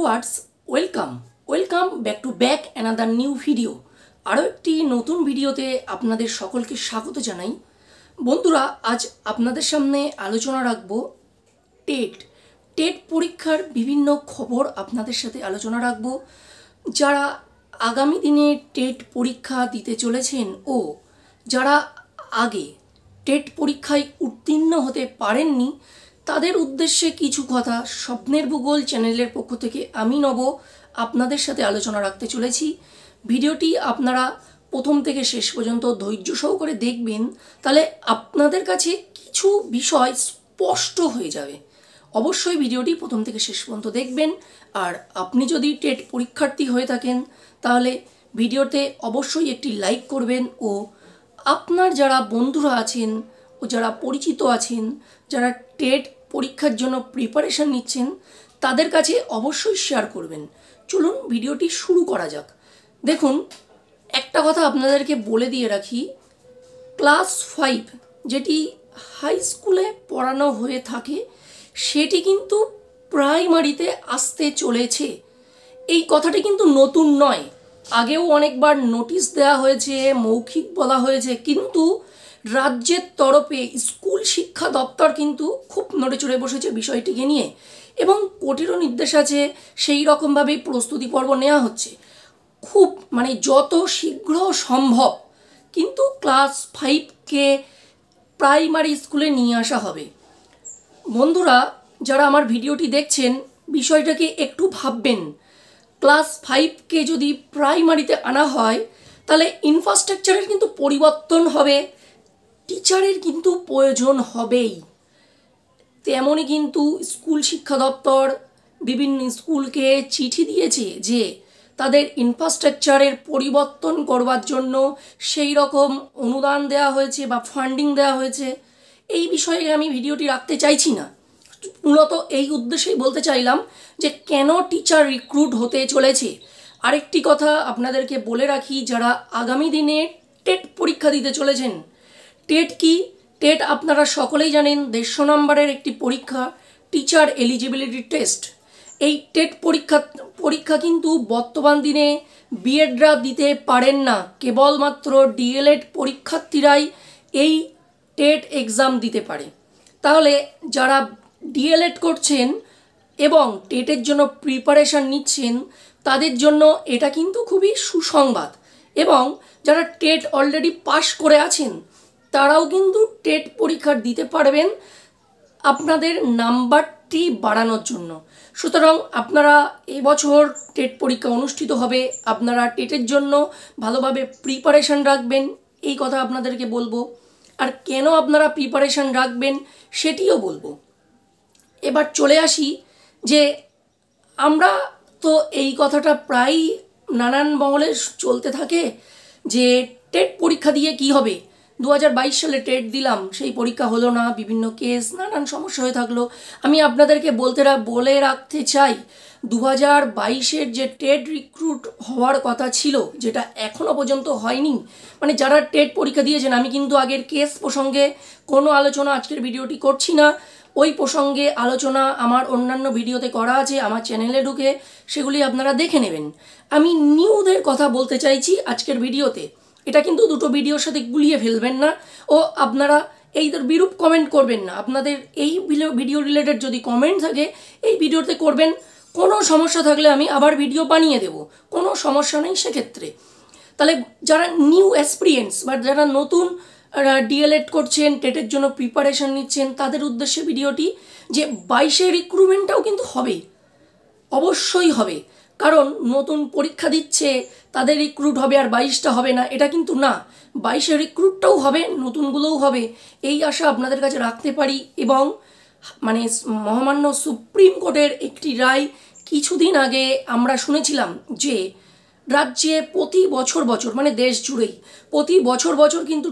Viewers welcome back to another new video. আরও একটি নতুন ভিডিওতে আপনাদের সকলকে স্বাগত জানাই। বন্ধুরা, আজ আপনাদের সামনে আলোচনা রাখব টেট পরীক্ষার বিভিন্ন খবর আপনাদের সাথে আলোচনা রাখব। যারা আগামী দিনে টেট পরীক্ষা দিতে চলেছেন ও যারা আগে টেট পরীক্ষায় উত্তীর্ণ হতে পারেননি তাদের উদ্দেশ্যে কিছু কথা স্বপ্নের ভূগোল চ্যানেলের পক্ষ থেকে আমি নব আপনাদের সাথে আলোচনা রাখতে চলেছি। ভিডিওটি আপনারা প্রথম থেকে শেষ পর্যন্ত ধৈর্য সহকারে দেখবেন, তাহলে আপনাদের কাছে কিছু বিষয় স্পষ্ট হয়ে যাবে। অবশ্যই ভিডিওটি প্রথম থেকে শেষ পর্যন্ত দেখবেন। আর আপনি যদি টেট পরীক্ষার্থী হয়ে থাকেন তাহলে ভিডিওতে অবশ্যই একটি লাইক করবেন ও আপনার যারা বন্ধুরা আছেন ও যারা পরিচিত আছেন যারা টেট পরীক্ষার জন্য প্রিপারেশন নিচ্ছেন তাদের কাছে অবশ্যই শেয়ার করবেন। চলুন ভিডিওটি শুরু করা যাক। দেখুন, একটা কথা আপনাদেরকে বলে দিয়ে রাখি, ক্লাস 5 যেটি হাই স্কুলে পড়ানো হয়ে থাকে সেটি কিন্তু প্রাইমারিতে আসতে চলেছে। এই কথাটি কিন্তু নতুন নয়, আগেও অনেকবার নোটিশ দেওয়া হয়েছে, মৌখিক বলা হয়েছে, কিন্তু রাজ্যের তরফে স্কুল শিক্ষা দপ্তর কিন্তু খুব নড়েচড়ে বসেছে বিষয়টিকে নিয়ে এবং কোর্টেরও নির্দেশ আছে সেই রকমভাবেই প্রস্তুতি পর্ব নেওয়া হচ্ছে। খুব যত শীঘ্র সম্ভব কিন্তু ক্লাস 5কে প্রাইমারি স্কুলে নিয়ে আসা হবে। বন্ধুরা, যারা আমার ভিডিওটি দেখছেন বিষয়টাকে একটু ভাববেন। ক্লাস 5কে যদি প্রাইমারিতে আনা হয় তাহলে ইনফ্রাস্ট্রাকচারের কিন্তু পরিবর্তন হবে, টিচারের কিন্তু প্রয়োজন হবেই। তেমনই কিন্তু স্কুল শিক্ষা দপ্তর বিভিন্ন স্কুলকে চিঠি দিয়েছে যে তাদের ইনফ্রাস্ট্রাকচারের পরিবর্তন করবার জন্য সেই রকম অনুদান দেওয়া হয়েছে বা ফান্ডিং দেওয়া হয়েছে। এই বিষয়ে আমি ভিডিওটি রাখতে চাইছি না, মূলত এই উদ্দেশ্যেই বলতে চাইলাম যে কেন টিচার রিক্রুট হতে চলেছে। আরেকটি কথা আপনাদেরকে বলে রাখি, যারা আগামী দিনে টেট পরীক্ষা দিতে চলেছেন, টেট কি? টেট আপনারা সকলেই জানেন 150 নম্বরের একটি পরীক্ষা, টিচার এলিজিবিলিটি টেস্ট। এই টেট পরীক্ষা কিন্তু বর্তমান দিনে বিএডরা দিতে পারেন না, কেবলমাত্র ডিএলএড পরীক্ষার্থীরাই এই টেট এক্সাম দিতে পারে। তাহলে যারা ডিএলএড করছেন এবং টেটের জন্য প্রিপারেশান নিচ্ছেন তাদের জন্য এটা কিন্তু খুবই সুসংবাদ। এবং যারা টেট অলরেডি পাশ করে আছেন তারাও কিন্তু টেট পরীক্ষা দিতে পারবেন আপনাদের নাম্বারটি বাড়ানোর জন্য। সুতরাং আপনারা এবছর টেট পরীক্ষা অনুষ্ঠিত হবে, আপনারা টেটের জন্য ভালোভাবে প্রিপারেশান রাখবেন, এই কথা আপনাদেরকে বলবো। আর কেন আপনারা প্রিপারেশান রাখবেন সেটিও বলবো। এবার চলে আসি যে আমরা তো এই কথাটা প্রায় নানান মহলে চলতে থাকে যে টেট পরীক্ষা দিয়ে কি হবে। 2022 সালে টেট দিলাম, সেই পরীক্ষা হলো না, বিভিন্ন কেস নানান সমস্যা হয়ে থাকলো। আমি আপনাদেরকে বলে রাখতে চাই 2022-এর যে টেট রিক্রুট হওয়ার কথা ছিল যেটা এখনও পর্যন্ত হয়নি, যারা টেট পরীক্ষা দিয়েছেন, আমি কিন্তু আগের কেস প্রসঙ্গে কোনো আলোচনা আজকের ভিডিওটি করছি না, ওই প্রসঙ্গে আলোচনা আমার অন্যান্য ভিডিওতে করা আছে, আমার চ্যানেলে ঢুকে সেগুলি আপনারা দেখে নেবেন। আমি নিউদের কথা বলতে চাইছি আজকের ভিডিওতে, এটা কিন্তু দুটো ভিডিওর সাথে গুলিয়ে ফেলবেন না ও আপনারা এই বিরূপ কমেন্ট করবেন না। আপনাদের এই ভিডিও রিলেটেড যদি কমেন্ট থাকে এই ভিডিওতে করবেন, কোনো সমস্যা থাকলে আমি আবার ভিডিও বানিয়ে দেব, কোনো সমস্যা নেই সেক্ষেত্রে। তাহলে যারা নিউ এক্সপিরিয়েন্স বা যারা নতুন ডিএলএড করছেন, টেটের জন্য প্রিপারেশন নিচ্ছেন, তাদের উদ্দেশ্যে ভিডিওটি যে 22-এর রিক্রুটমেন্টটাও কিন্তু হবে, অবশ্যই হবে। কারণ নতুন পরীক্ষা দিচ্ছে তাদের রিক্রুট হবে আর 22টা হবে না, এটা কিন্তু না, 22-এর রিক্রুটটাও হবে, নতুনগুলোও হবে, এই আশা আপনাদের কাছে রাখতে পারি। এবং মহামান্য সুপ্রিম কোর্টের একটি রায় কিছুদিন আগে আমরা শুনেছিলাম যে রাজ্যে প্রতি বছর দেশ জুড়েই প্রতি বছর কিন্তু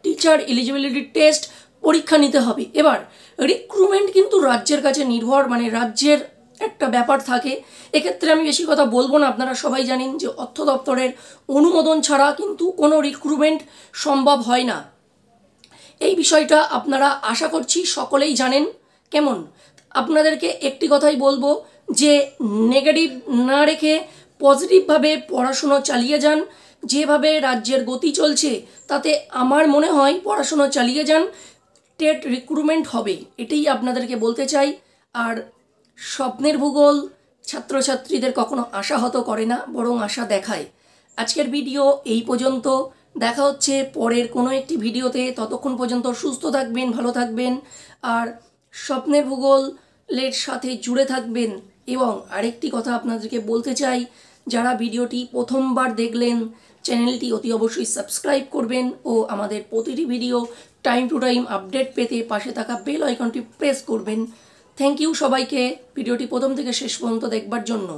টিচার এলিজিবিলিটি টেস্ট পরীক্ষা নিতে হবে। এবার রিক্রুটমেন্ট কিন্তু রাজ্যের কাছে নির্ভর, রাজ্যের একটা ব্যাপার থাকে। এক্ষেত্রে আমি বেশি কথা বলবো না, আপনারা সবাই জানেন যে অর্থ দপ্তরের অনুমোদন ছাড়া কিন্তু কোনো রিক্রুটমেন্ট সম্ভব হয় না। এই বিষয়টা আপনারা আশা করছি সকলেই জানেন। কেমন আপনাদেরকে একটি কথাই বলবো যে নেগেটিভ না রেখে পজিটিভভাবে পড়াশুনো চালিয়ে যান। যেভাবে রাজ্যের গতি চলছে তাতে আমার মনে হয় পড়াশুনো চালিয়ে যান, টেট রিক্রুটমেন্ট হবে, এটাই আপনাদেরকে বলতে চাই। আর স্বপ্নের ভূগোল ছাত্রছাত্রীদের কখনো আশাহত করে না, বরং আশা দেখায়। আজকের ভিডিও এই পর্যন্ত, দেখা হচ্ছে পরের কোনো একটি ভিডিওতে। ততক্ষণ পর্যন্ত সুস্থ থাকবেন, ভালো থাকবেন আর স্বপ্নের ভূগোলের সাথে জুড়ে থাকবেন। এবং আরেকটি কথা আপনাদেরকে বলতে চাই, যারা ভিডিওটি প্রথমবার দেখলেন চ্যানেলটি অতি অবশ্যই সাবস্ক্রাইব করবেন ও আমাদের প্রতিটি video time to time update পেতে পাশে থাকা বেল আইকনটি প্রেস করবেন। থ্যাংক ইউ সবাইকে ভিডিওটি প্রথম থেকে শেষ পর্যন্ত দেখবার জন্য।